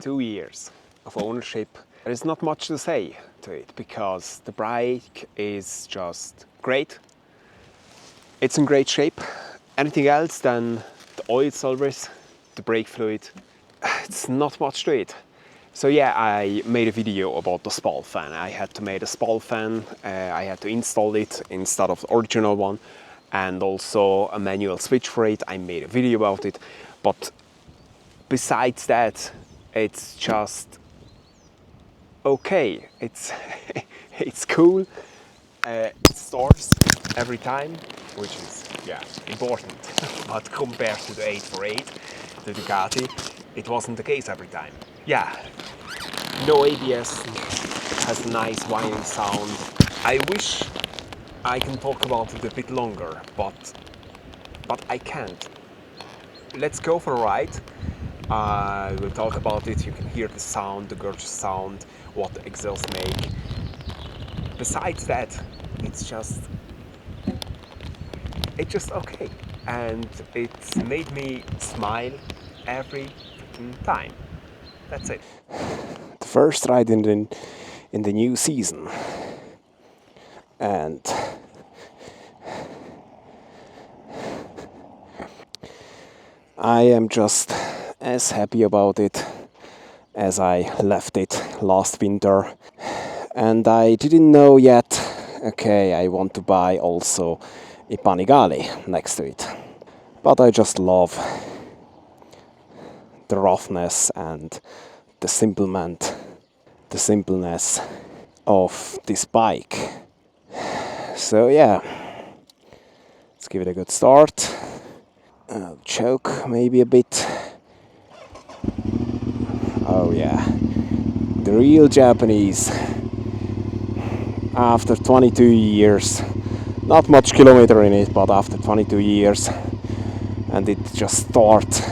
2 years of ownership. There is not much to say to it because the bike is just great. It's in great shape. Anything else than the oil service, the brake fluid, it's not much to it. So yeah, I made a video about the spall fan. I had to make a spall fan. I had to install it instead of the original one, and also a manual switch for it. I made a video about it, but besides that, it's just okay. It's it's cool. It starts every time, which is important. But compared to the 848, the Ducati, it wasn't the case every time. Yeah, no ABS, has a nice whining sound. I wish I can talk about it a bit longer, but I can't. Let's go for a ride. We'll talk about it. You can hear the sound, the gorgeous sound, what the exhaust make. Besides that, it's just okay, and it's made me smile every freaking time. That's it. The first ride in the new season, and I am just as happy about it as I left it last winter. And I didn't know yet, okay, I want to buy also a Panigale next to it. But I just love the roughness and the simpleness of this bike. So yeah, let's give it a good start. I'll choke maybe a bit. Oh yeah, the real Japanese. After 22 years, not much kilometer in it, but after 22 years, and it just starts.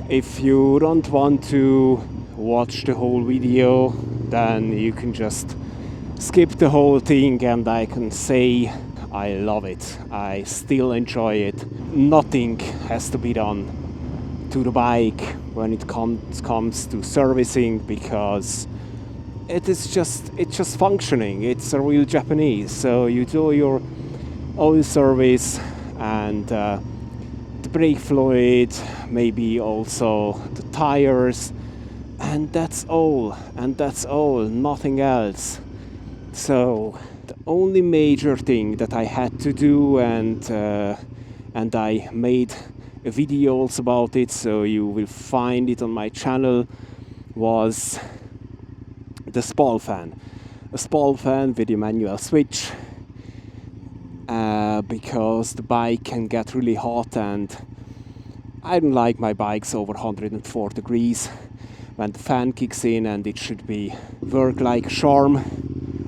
If you don't want to watch the whole video, then you can just skip the whole thing, and I can say I love it. I still enjoy it. Nothing has to be done to the bike when it comes to servicing, because it's just functioning. It's a real Japanese. So you do your oil service and the brake fluid, maybe also the tires, and that's all, nothing else. So the only major thing that I had to do, and I made a video also about it, so you will find it on my channel, was the spall fan. A spall fan with a manual switch, because the bike can get really hot, and I don't like my bikes over 104 degrees when the fan kicks in, and it should be work like a charm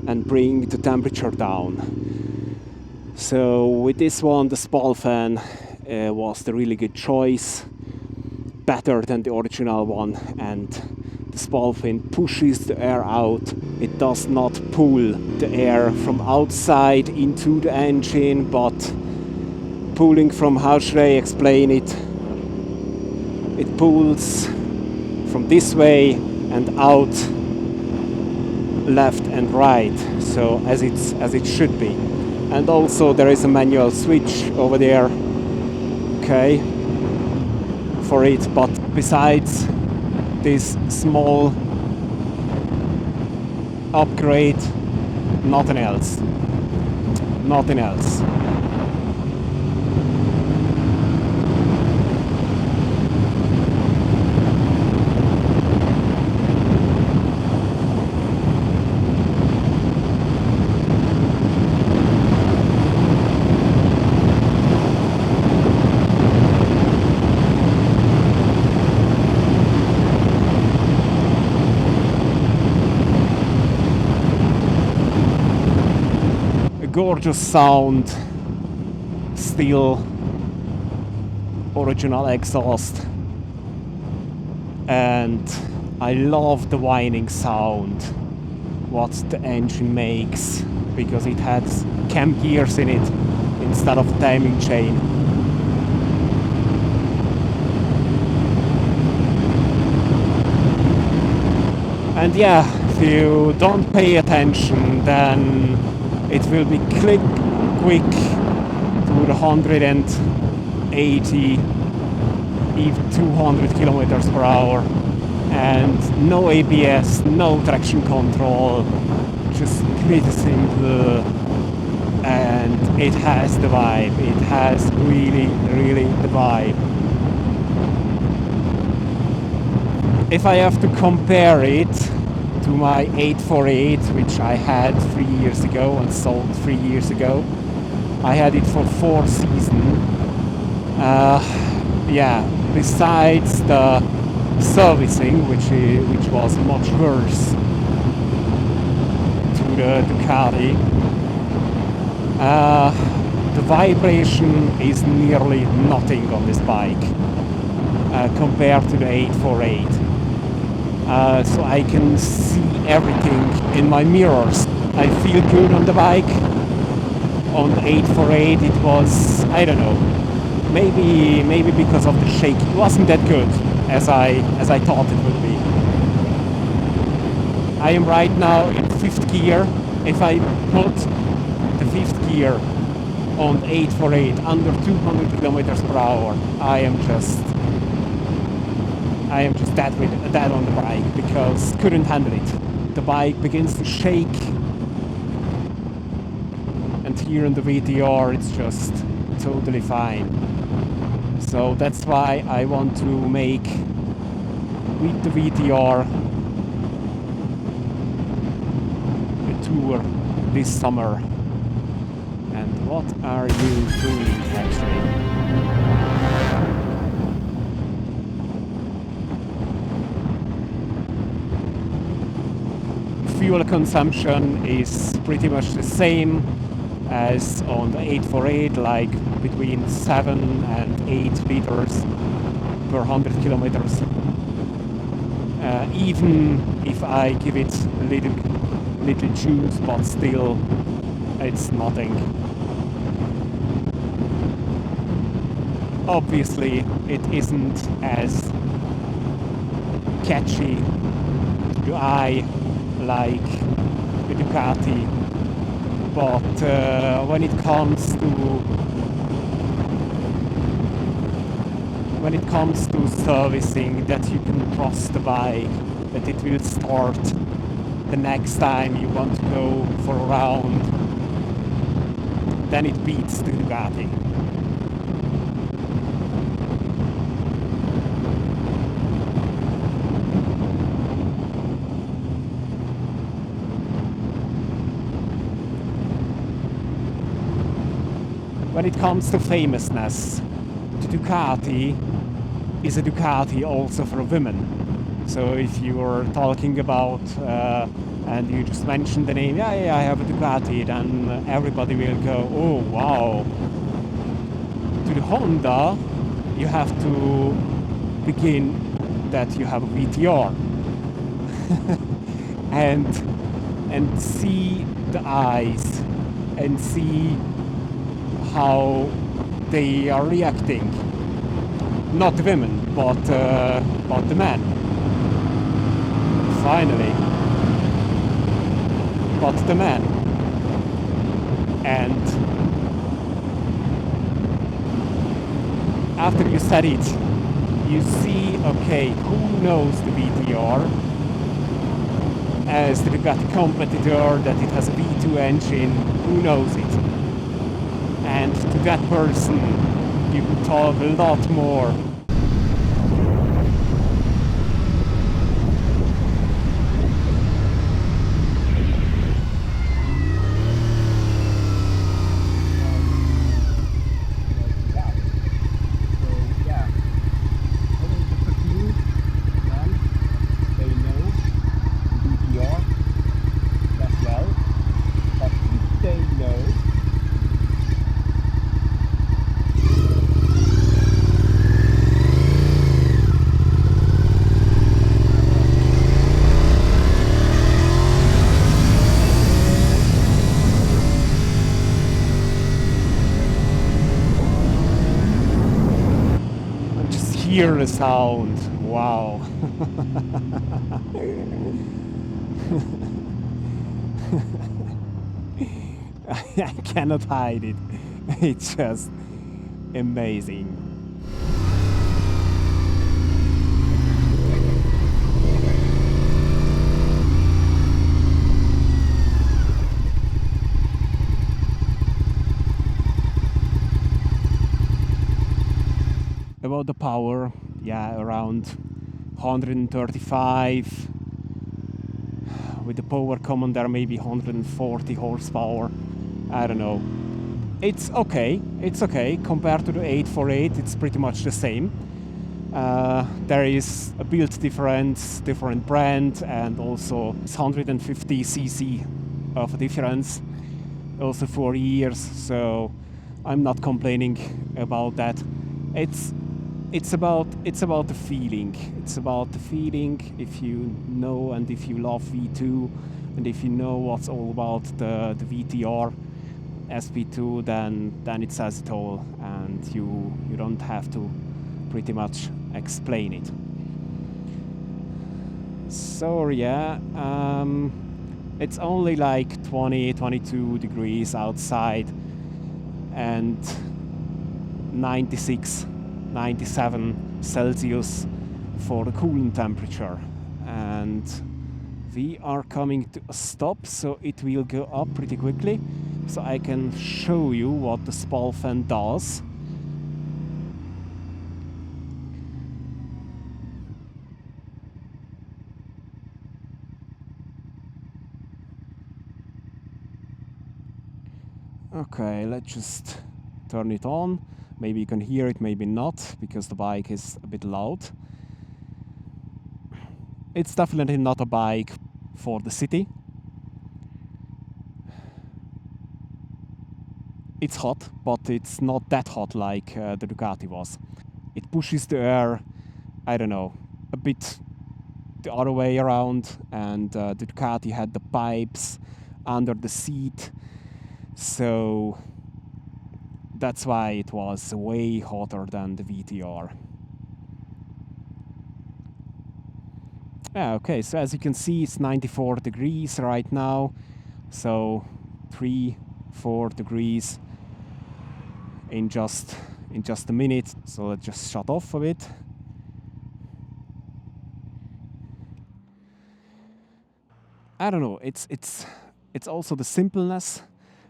and bring the temperature down. So with this one, the spall fan was the really good choice, better than the original one, and the spall fan pushes the air out. It does not pull the air from outside into the engine, but pulling from, how should I explain it? It pulls from this way and out, left and right, so as it should be. And also there is a manual switch over there, okay, for it. But besides this small upgrade, nothing else. Gorgeous sound still, original exhaust, and I love the whining sound what the engine makes, because it has cam gears in it instead of timing chain. And yeah, if you don't pay attention, then it will be quick to the 180, even 200 kilometers per hour, and no ABS, no traction control, just pretty simple, and it has the vibe. It has really the vibe. If I have to compare it to my 848, which I had 3 years ago and sold 3 years ago, I had it for 4 seasons. Yeah, besides the servicing, which was much worse to the Ducati, the vibration is nearly nothing on this bike compared to the 848. So I can see everything in my mirrors. I feel good on the bike. On the 848 it was, I don't know, maybe because of the shake, it wasn't that good as I thought it would be. I am right now in 5th gear. If I put the 5th gear on 848 under 200 kilometers per hour, I am just dead on the bike, because couldn't handle it. The bike begins to shake, and here in the VTR it's just totally fine. So that's why I want to make with the VTR a tour this summer. And what are you doing actually? Fuel consumption is pretty much the same as on the 848, like between 7 and 8 liters per 100 kilometers. Even if I give it a little juice, but still it's nothing. Obviously it isn't as catchy to the eye like the Ducati, but when it comes to servicing, that you can trust the bike, that it will start the next time you want to go for a round, then it beats the Ducati. When it comes to famousness, the Ducati is a Ducati also for women. So if you are talking about and you just mention the name, yeah, I have a Ducati, then everybody will go, oh wow. To the Honda, you have to begin that you have a VTR and see the eyes and see how they are reacting. Not the women, but the men. Finally. But the men. And after you said it, you see, okay, who knows the VTR as the Bugatti competitor, that it has a V2 engine, who knows it? And to that person you could talk a lot more. hear the sound. Wow. I cannot hide it. It's just amazing. About the power, yeah, around 135. With the power commander, maybe 140 horsepower. I don't know. It's okay. It's okay. Compared to the 848, it's pretty much the same. There is a build difference, different brand, and also 150cc of a difference. Also 4 years, so I'm not complaining about that. It's about the feeling. It's about the feeling. If you know and if you love V2 and if you know what's all about the VTR SP2, then it says it all, and you don't have to pretty much explain it. So yeah, it's only like 22 degrees outside and 96 97 Celsius for the coolant temperature, and we are coming to a stop, so it will go up pretty quickly, so I can show you what the spall fan does. Okay, let's just turn it on. Maybe you can hear it, maybe not, because the bike is a bit loud. It's definitely not a bike for the city. It's hot, but it's not that hot like the Ducati was. It pushes the air, I don't know, a bit the other way around, and the Ducati had the pipes under the seat, so that's why it was way hotter than the VTR. Yeah, okay, so as you can see, it's 94 degrees right now, so 3-4 degrees in just a minute. So let's just shut off a bit. I don't know, it's also the simpleness,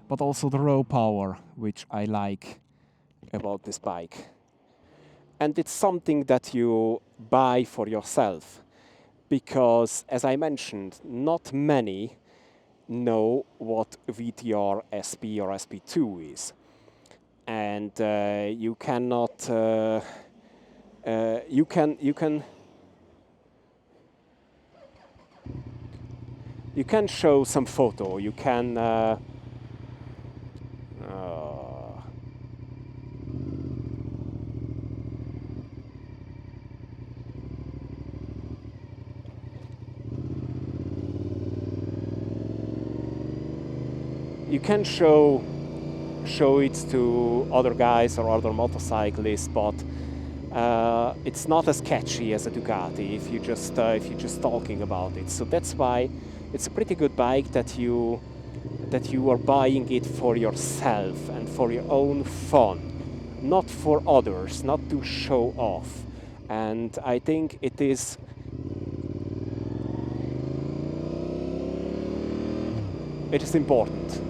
but also the raw power, which I like about this bike. And it's something that you buy for yourself, because as I mentioned, not many know what VTR SP or SP2 is. And you cannot you can show some photo, you can you can show it to other guys or other motorcyclists, but it's not as catchy as a Ducati if you're just talking about it. So that's why it's a pretty good bike that you are buying it for yourself and for your own fun, not for others, not to show off. And I think it is important.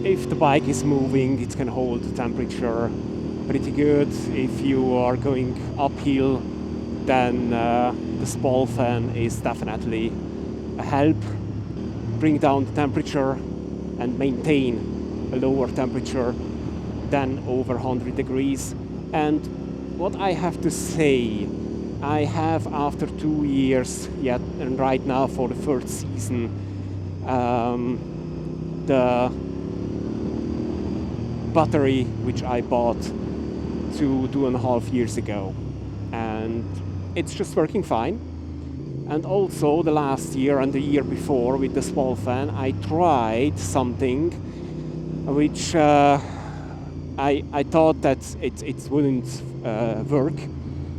If the bike is moving, it can hold the temperature pretty good. If you are going uphill, then the spall fan is definitely a help. Bring down the temperature and maintain a lower temperature than over 100 degrees. And what I have to say, I have, after 2 years, yet and right now for the third season, the battery which I bought 2.5 years ago, and it's just working fine. And also the last year and the year before with the small fan, I tried something which I thought that it wouldn't work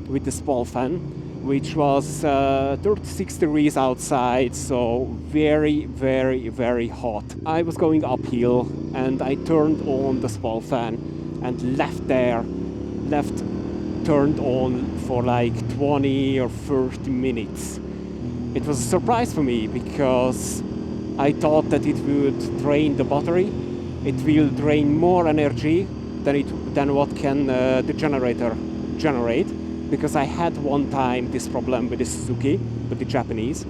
with the small fan, which was 36 degrees outside, so very, very, very hot. I was going uphill and I turned on the small fan and left turned on for like 20 or 30 minutes. It was a surprise for me because I thought that it would drain the battery. It will drain more energy than what can the generator generate, because I had one time this problem with the Suzuki, with the Japanese.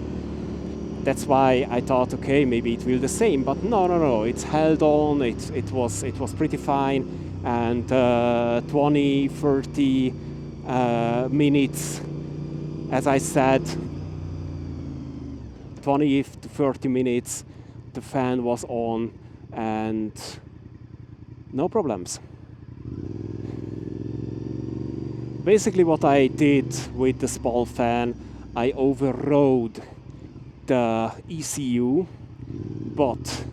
That's why I thought, okay, maybe it will the same, but no, it's held on. It was pretty fine, and 20, 30 minutes, as I said, 20 to 30 minutes, the fan was on, and no problems. Basically what I did with the small fan, I overrode the ECU, but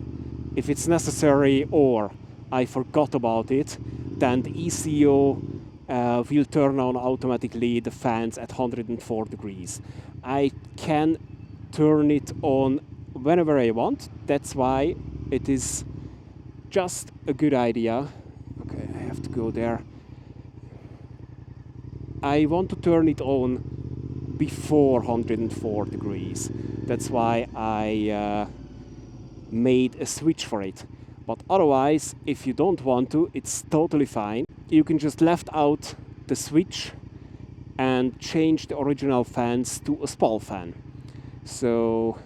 if it's necessary or I forgot about it, then the ECU will turn on automatically the fans at 104 degrees. I can turn it on whenever I want. That's why it is just a good idea. Okay, I have to go there. I want to turn it on before 104 degrees. That's why I made a switch for it. But otherwise, if you don't want to, it's totally fine. You can just left out the switch and change the original fans to a small fan. So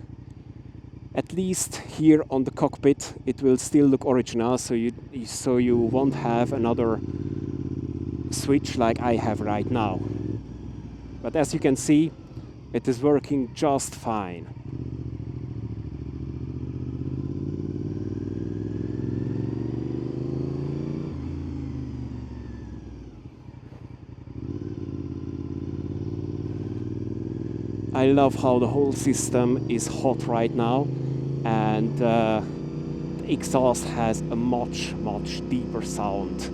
at least here on the cockpit, it will still look original. So you won't have another switch like I have right now. But as you can see, it is working just fine. I love how the whole system is hot right now, and the exhaust has a much deeper sound.